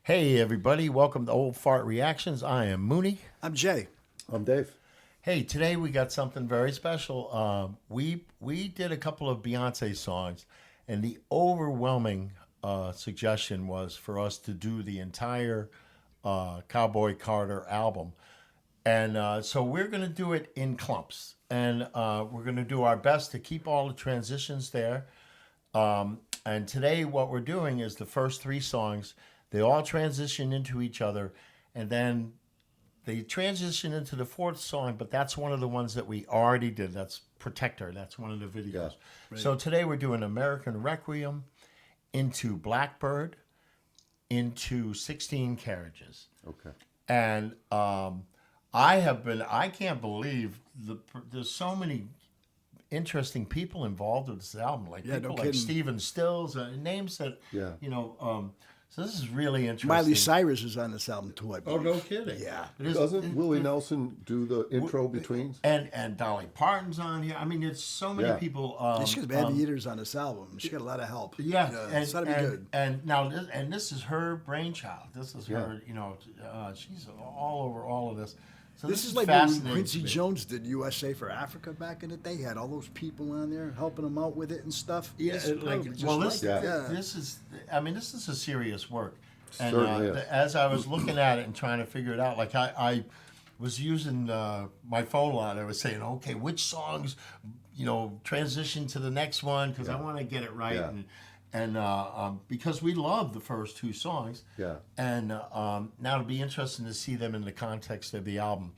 Hey, everybody. Welcome to Old Fart Reactions. I am Mooney. I'm Jay. I'm Dave. Hey, today we got something very special. We did a couple of Beyonce songs, and the overwhelming suggestion was for us to do the entire Cowboy Carter album. And so we're going to do it in clumps. And we're going to do our best to keep all the transitions there. And today what we're doing is the first three songs, they all transition into each other, and then they transition into the fourth song, but that's one of the ones that we already did. That's Protector. That's one of the videos. Yeah, right. So today we're doing American Requiem into Blackbird into 16 Carriages. Okay. And I can't believe there's so many interesting people involved with this album, like Yeah, no people like kidding. Stephen Stills, names that, Yeah. so this is really interesting. Miley Cyrus is on this album too, I Oh, believe. no kidding. Yeah. Doesn't Willie Nelson do the intro between? And Dolly Parton's on here. I mean, it's so many Yeah. people. She's got heavy eaters on this album. She got a lot of help. Yeah, it's gotta be good. And now, this is her brainchild. This is her. She's all over all of this. So This is like when fascinating Quincy to me. Jones did USA for Africa back in the day. He had all those people on there helping him out with it and stuff. Yeah, This is probably just this is. I mean, this is a serious work. And Certainly is. as I was looking at it and trying to figure it out, like I was using my phone a lot. I was saying, okay, which songs, transition to the next one because I want to get it right. Yeah. And because we love the first two songs. Yeah. And now it'll be interesting to see them in the context of the album.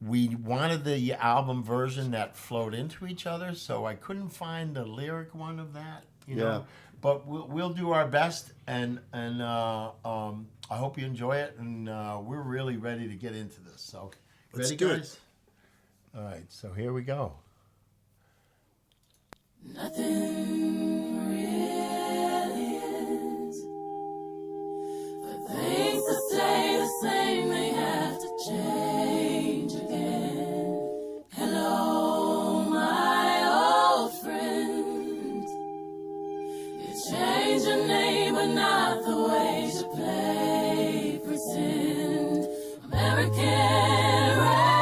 We wanted the album version that flowed into each other, so I couldn't find the lyric one of that. Yeah. But we'll do our best, and I hope you enjoy it. And we're really ready to get into this. So, Let's ready, do it. guys? All right. So here we go. Nothing really is. For things to stay the same, they have to change again. Hello, my old friend. You change your name, but not the ways you play. Pretend American Requiem.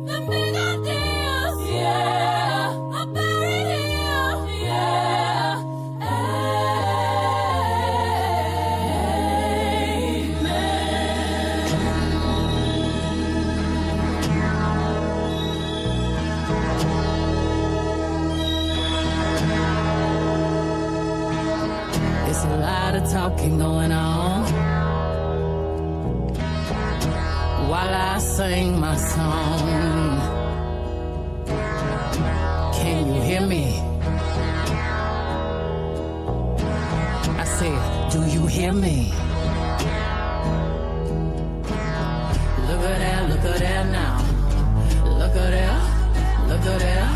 The big ideas, yeah, are buried here, yeah. It's a lot of talking going on while I sing my song. Can you hear me? I said, do you hear me? Look at that now. Look at that, look at that.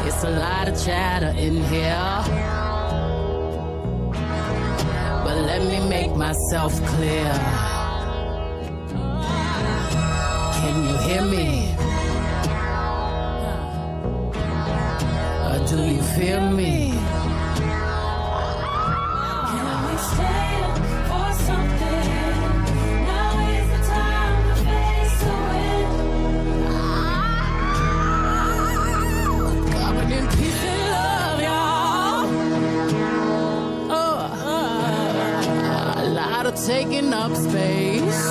It's a lot of chatter in here, but let me make myself clear. Can you hear me? Or do you feel me? Can we stay for something? Now is the time to face the wind. Covered in peace and love, y'all. A lot of taking up space.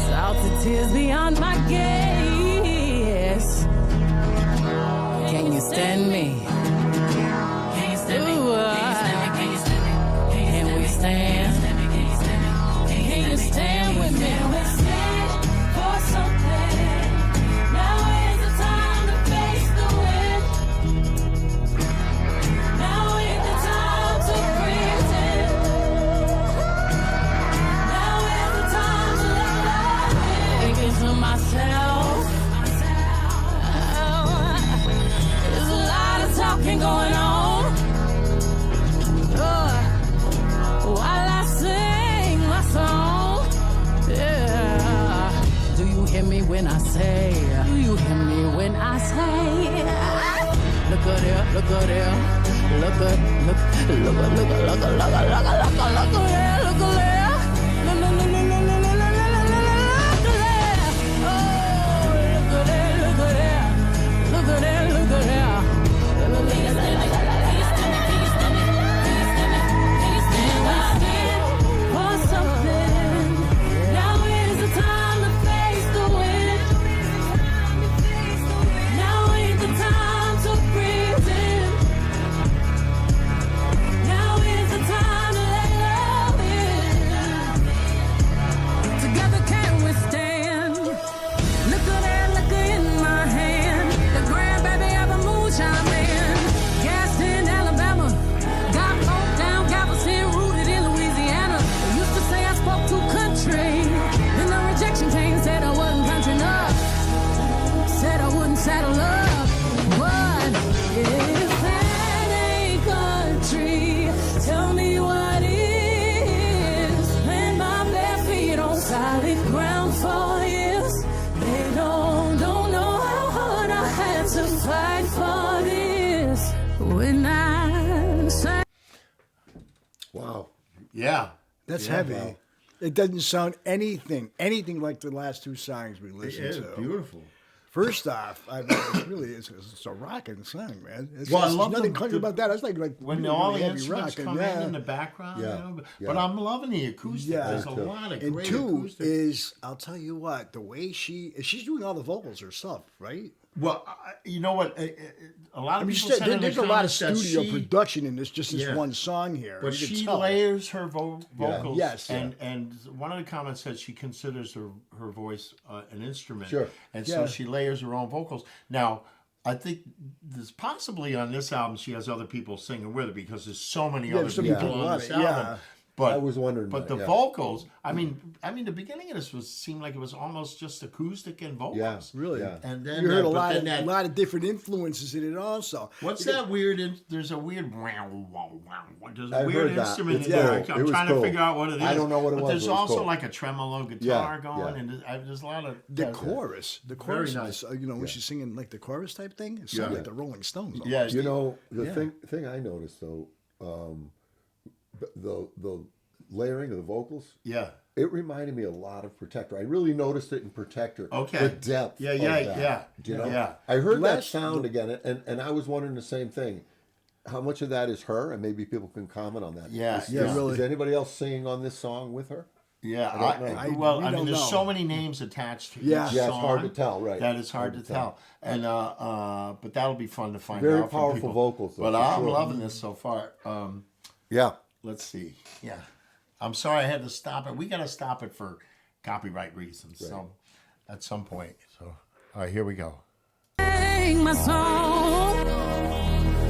Salty tears beyond my gaze. Can you stand me? Can you stand me? Can you stand me? Can we stand? Can you stand with me? We stand for something. Now is the time to face the wind. Now is the time to pretend. Now is the time to let love in. Thinking to myself, there's a lot of time. look at there. Look at, look at there. Look at there. Look at there. Look at there. Wow. Yeah. That's Yeah, heavy. wow. It doesn't sound anything like the last two songs we listened It is to. beautiful. First off, I mean, it's a rocking song, man. It's, Well, I there's love nothing the- country about that. That's like When really, all really the heavy instruments rock, come and in the background, Yeah, you know? yeah. But I'm loving the acoustic. Yeah. There's a Me too. lot of And great two acoustic. is, I'll tell you what, the way she's doing all the vocals herself, right? Well, you know what? A lot I of mean, people said in the there's a lot of comments that studio she, production in this, just this Yeah. one song here. but You can she tell. layers her vocals. Yes. And one of the comments said she considers her voice an instrument. Sure. And Yeah. so she layers her own vocals. Now, I think there's possibly on this album she has other people singing with her because there's so many other there's so many people people on on this it, album. yeah. But I was wondering But that, the yeah. vocals, I mean, the beginning of this seemed like it was almost just acoustic and vocals. Yeah. Really? Yeah. And then You heard a but lot then of that, lot of different influences in it also. What's that weird? There's a weird wow, wow, wow. There's a I weird heard that. instrument It's in there. cool. I'm It was trying to cool. figure out what it is. I don't know what it but was, There's but it was also cool. like a tremolo guitar Yeah, going, yeah. and there's a lot of The chorus, Very nice. you know, when she's singing like the chorus type thing, it sounds Yeah. like the Rolling Stones. Almost. Yeah, You know, the Yeah. thing I noticed though, the layering of the vocals, yeah. it reminded me a lot of Protector. I really noticed it in Protector. Okay. The depth. Yeah, of yeah, that. yeah. Do you know? Yeah. I heard that Last- sound again, and I was wondering the same thing. How much of that is her? And maybe people can comment on that. Yeah, Is, yeah. really. Is anybody else singing on this song with her? Yeah, don't know. well, we I mean, don't there's know. so many names attached to Yeah. each Yeah, song. it's hard to tell, right? That is hard to tell, and but that'll be fun to find Very out. from powerful people. vocals, though, But for I'm sure. loving this so far. Yeah. Let's see. Yeah, I'm sorry I had to stop it. We got to stop it for copyright reasons. So at some point. So all right, here we go. Sing my song.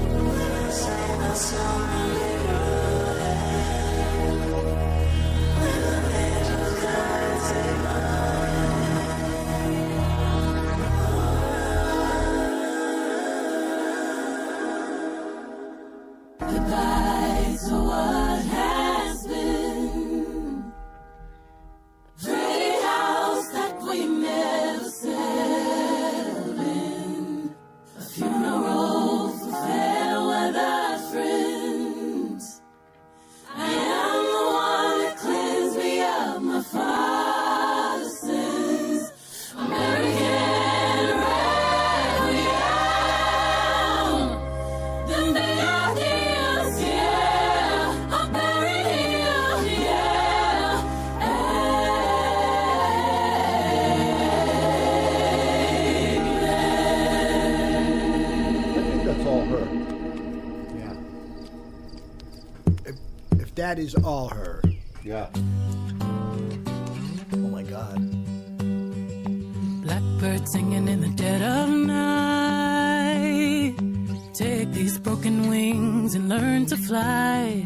Goodbye to what has been. Pretty house that we never settled in. A funeral for fair weather friends. I am the one that cleansed me of my father's sins. American Requiem. Then they are heels, yeah. I'm buried here, yeah. I think that's all her. Yeah. If that is all her, Yeah. oh my God. Blackbird singing in the dead of night. Take these broken wings and learn to fly.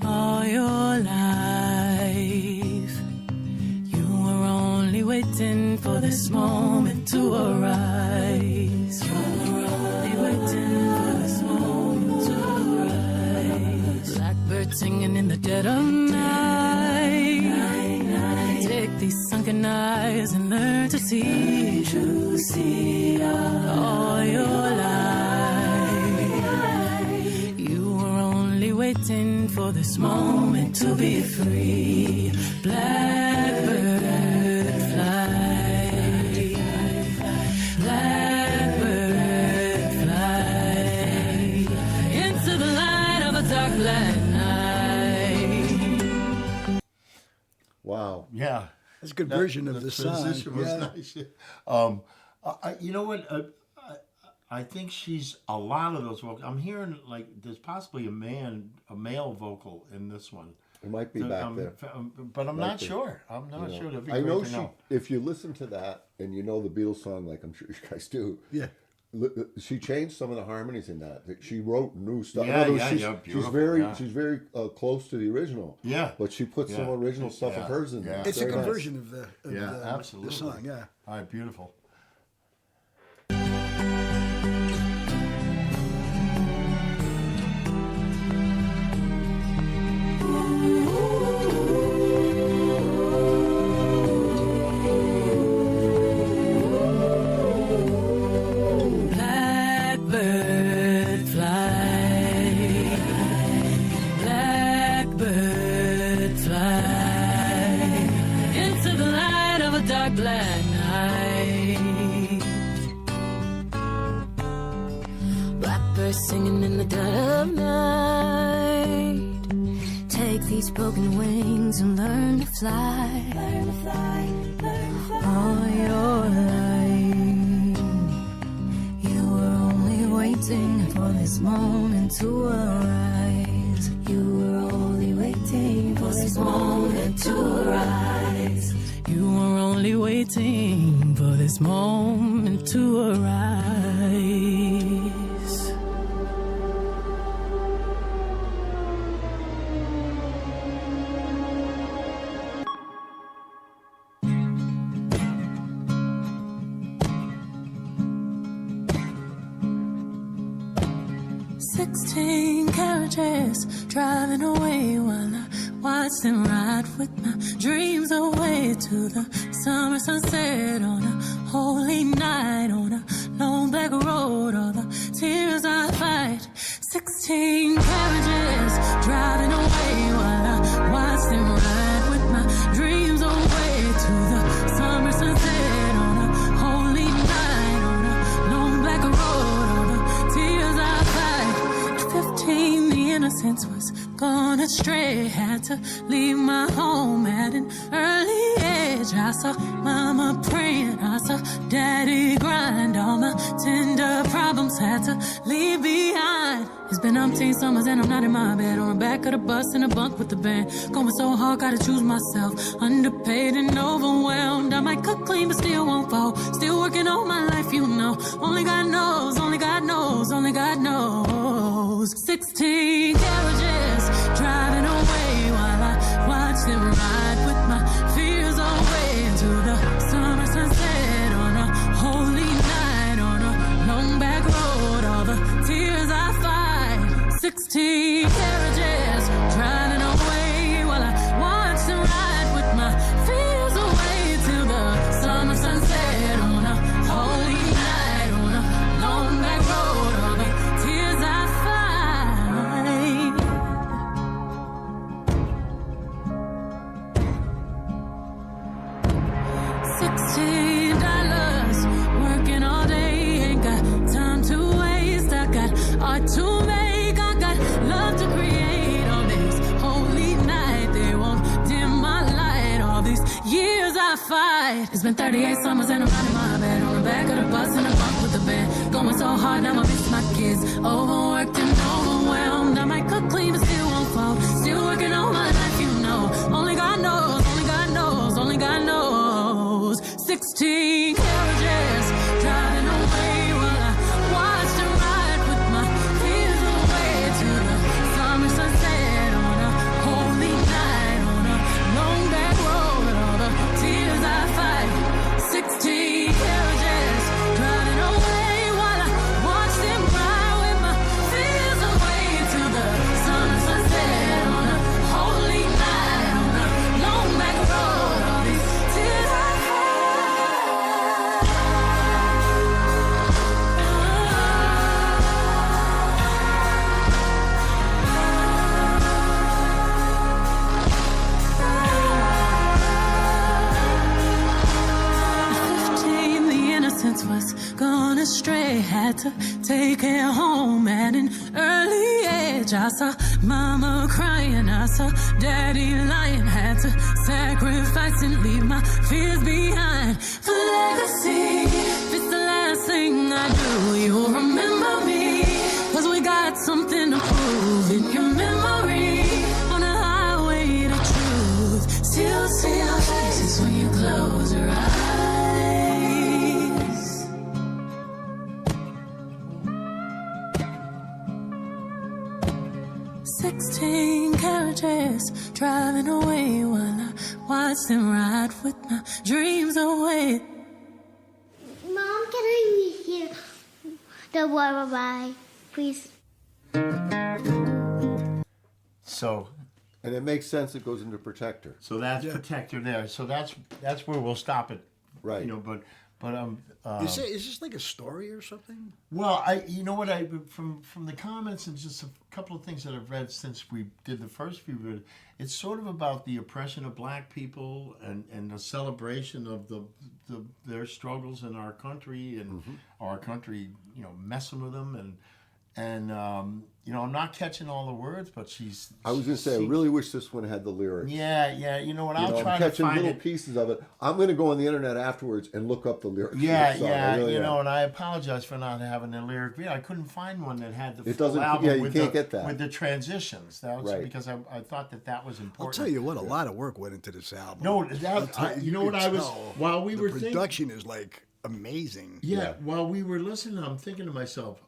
All your life, you were only waiting for this moment to arise. You were only waiting for this moment to arise. Blackbird singing in the dead of night. Take these sunken eyes and learn to see all your life. waiting for this moment to be free. Blackbird fly, blackbird fly into the light of a dark black night. Wow. Yeah. That's a good version of the song. transition was Yeah. nice. You know what? I think she's a lot of those vocals. I'm hearing like there's possibly a male vocal in this one. It might be back there. But I'm Might not be. sure. I'm not You know. sure. That'd be I great know to she. know. If you listen to that and you know the Beatles song, like I'm sure you guys do, Yeah. she changed some of the harmonies in that. She wrote new stuff. Yeah, In other words, yeah, she's, yeah, she's beautiful, very, yeah. she's very close to the original. Yeah. But she put some Yeah. original stuff of Yeah. hers in Yeah. there. It's a Very good nice. version of the Absolutely. the song. Yeah. All right, beautiful. Blackbird fly, blackbird fly into the light of a dark black night. Blackbird singing in the dead of night. Take these broken wings and learn to fly. Learn to fly, learn to fly. All your life, you were only waiting for this moment to arise. You were only waiting for this moment to arise. You were only waiting for this moment to arise. Sixteen carriages driving away while I watch them ride with my dreams away to the summer sunset on a holy night on a long black road. All the tears I fight. 16 carriages driving away while I watch them ride with my dreams away to the summer sunset on a holy night on a long black road. All the tears I fight. At 15, the innocence was gone astray. Had to leave my home at an early age. I saw mama praying, I saw daddy grind. All my tender problems had to leave behind. It's been umpteen summers and I'm not in my bed. On the back of the bus in a bunk with the band. Going so hard, gotta choose myself. Underpaid and overwhelmed. I might cook clean but still won't fall. Still working all my life, you know. Only God knows, only God knows, only God knows. 16 carriages driving away while I watch them ride with my fears away into the summer sunset on a holy night on a long back road. All the tears I fight. 16 carriages driving away while I watch them ride with my fears away till the summer sunset on a holy night on a long back road. All the tears I fight. $16 working all day, ain't got time to waste. I got art to make, I got love to create. On this holy night, they won't dim my light. All these years I fight. It's been 38 summers and I'm not in my bed. On the back of the bus in a bunk with the band. Going so hard, now I miss my kids. Overworked and overwhelmed. I might cook clean, but still won't fall. Still working all my life, you know. Only God knows, only God knows, only God knows. 16 carriages driving away while I watch them ride with my fears away to the summer sunset on a holy night on a long back road. All the tears I fight. 16 carriages driving away while I watch them ride with my fears edge. I saw mama crying. I saw daddy lying. Had to sacrifice and leave my fears behind. For legacy, if it's the last thing I do, you'll remember me. Cause we got something to prove in your memory. On a highway to truth. Still see our faces when you close your eyes. 16 carriages driving away while I watch them ride with my dreams away. Mom, can I hear the lullaby, please? So And it makes sense it goes into Protector. so that's Protector there. So that's where we'll stop it. Right. You know, but Is this like a story or something? well, you know what, from the comments and just a couple of things that I've read since we did the first few, it's sort of about the oppression of black people and the celebration of their struggles in our country and our country, you know, messing with them and you know, I'm not catching all the words, but I was going to say, I really wish this one had the lyrics. Yeah. You know what? You I'll know, try I'm to catching find little it. pieces of it. I'm going to go on the internet afterwards and look up the lyrics. Yeah, for the song. I really you am. know, and I apologize for not having the lyric video. I couldn't find one that had the It full doesn't- album yeah, you with can't the, get that. with the transitions. That was Right. because I thought that was important. I'll tell you what, a lot of work went into this album. No, I'll tell you know what I was tell. while we the were thinking. production is like amazing. Yeah, while we were listening, I'm thinking to myself,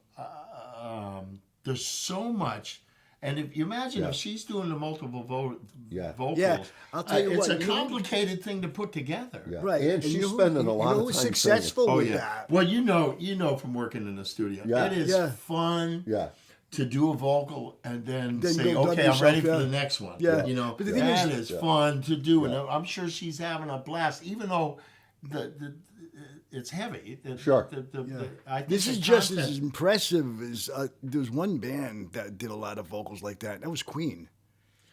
there's so much. And if you imagine if she's doing the multiple vocals, Yeah, I'll tell you it's what, a you know- complicated thing to put together. Yeah. Right. And she's you know who- spending a lot you know of who's time successful Oh with yeah. that. Well, you know from working in the studio, Yeah. it is Yeah. fun. Yeah. To do a vocal and then Then say, go dub okay, I'm ready yourself, for yeah. the next one. Yeah. You know, But the thing that is- is fun to do, and I'm sure she's having a blast, even though the it's heavy. Sure. I think This the is just content- as impressive as there's one band that did a lot of vocals like that. That was Queen.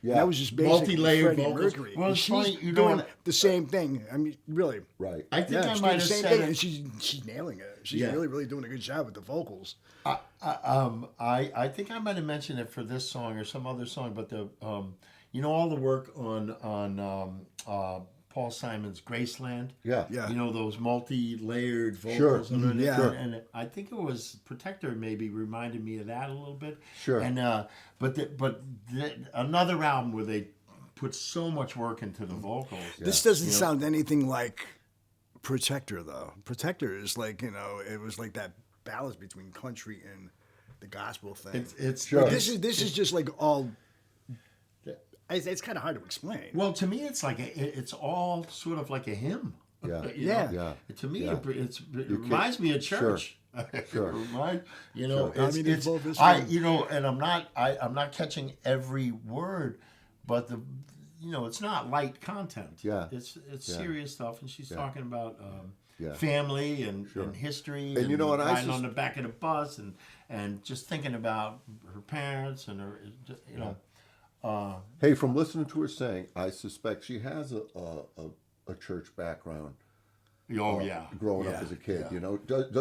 Yeah. That was just basically Multi-layered Freddie vocals. Mercury. Well, And it's she's funny, you know doing what- the same thing. I mean, really. Right. I think I she's might doing have the same said thing, it. and she's nailing it. She's Yeah. really doing a good job with the vocals. I think I might have mentioned it for this song or some other song, but the you know, all the work on Paul Simon's Graceland. Yeah. Yeah. You know, those multi-layered Sure. vocals. And, Yeah. sure. And I think it was Protector maybe reminded me of that a little bit. Sure. And another album where they put so much work into the vocals. This doesn't sound anything like Protector, though. Protector is like, you know, it was like that balance between country and the gospel thing. It's Sure. This is just like all. It's kind of hard to explain. Well, to me, it's like it's all sort of like a hymn. Yeah. You know? Yeah. To me, Yeah. it reminds me of church. Sure. You know, Sure. I it's, mean, it's both is I fun. you know, and I'm not catching every word, but it's not light content. Yeah. It's Yeah. serious stuff, and she's talking about Yeah. family and history, And you know what, I riding on the back of the bus and just thinking about her parents and her, you know. Hey, from listening to her sing, I suspect she has a church background. Oh yeah, Growing up as a kid, you know,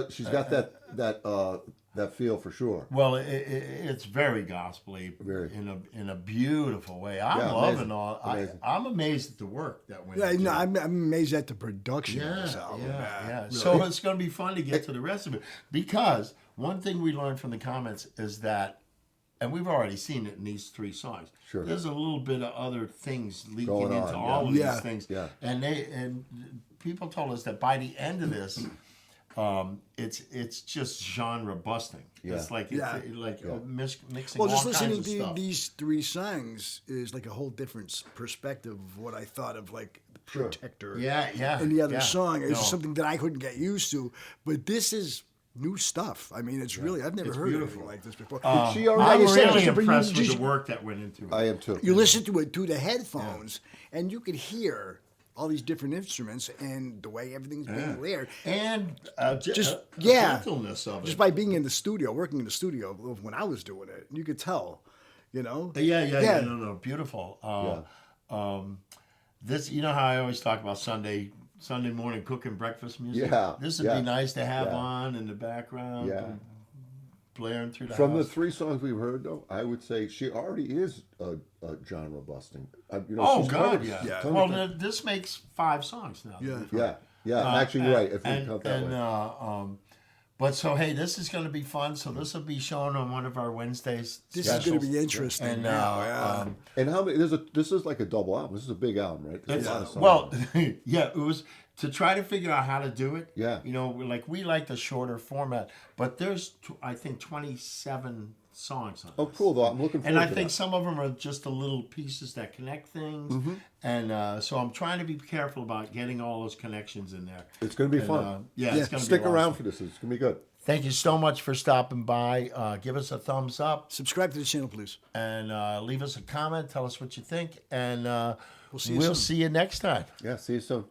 she's got that feel for sure. Well, it's very gospel-y Very. in a beautiful way. I'm Yeah, loving amazing. all. Amazing. I'm amazed at the work that went. Yeah, into no, it. I'm amazed at the production of this Yeah, album. yeah. Really. So it's going to be fun to get to the rest of it, because one thing we learned from the comments is that, and we've already seen it in these three songs. Sure. There's a little bit of other things leaking Going into on, all of yeah. these things. Yeah. And people told us that by the end of this, it's just genre busting. Yeah. It's like mixing Well, all just kinds listening of to stuff. these three songs is like a whole different perspective of what I thought of like the Protector. Yeah. And the other yeah. song is No. something that I couldn't get used to, but this is new stuff. I mean, it's really I've never It's heard beautiful. anything like this before. She I'm already Like I said, really but you impressed with just- the work that went into it. I am too. You listen to it through the headphones, and you could hear all these different instruments and the way everything's being layered. And Just the yeah, gentleness of just it. by being in the studio, working in the studio when I was doing it, you could tell, you know. Yeah. No, beautiful. This, you know how I always talk about Sunday morning cooking breakfast music. Yeah, This would yeah, be nice to have yeah. on in the background. Yeah. blaring through the From the house. 3 songs we've heard, though, I would say she already is a genre busting. Oh, she's God, covered- yeah. Yeah. ton Well, of- this makes 5 songs now. Yeah. yeah. Actually, you're right. If you count that way. But so, hey, this is going to be fun. So this will be shown on one of our Wednesdays. This is going to specials. be interesting. And now, yeah. And how many? This is like a double album. This is a big album, right? There's a lot of songs. well, yeah, it was to try to figure out how to do it. Yeah. Like we like the shorter format, but there's I think 27 songs on. Oh, this. cool! Though I'm looking forward And I to think that. some of them are just the little pieces that connect things, Mm-hmm. and so I'm trying to be careful about getting all those connections in there. It's going to be And, fun. yeah, it's going to Stick be a lot of around fun. for this. It's going to be good. Thank you so much for stopping by. Give us a thumbs up Subscribe to the channel, please. and leave us a comment. Tell us what you think, and see you we'll soon. see you next time. Yeah. See you soon.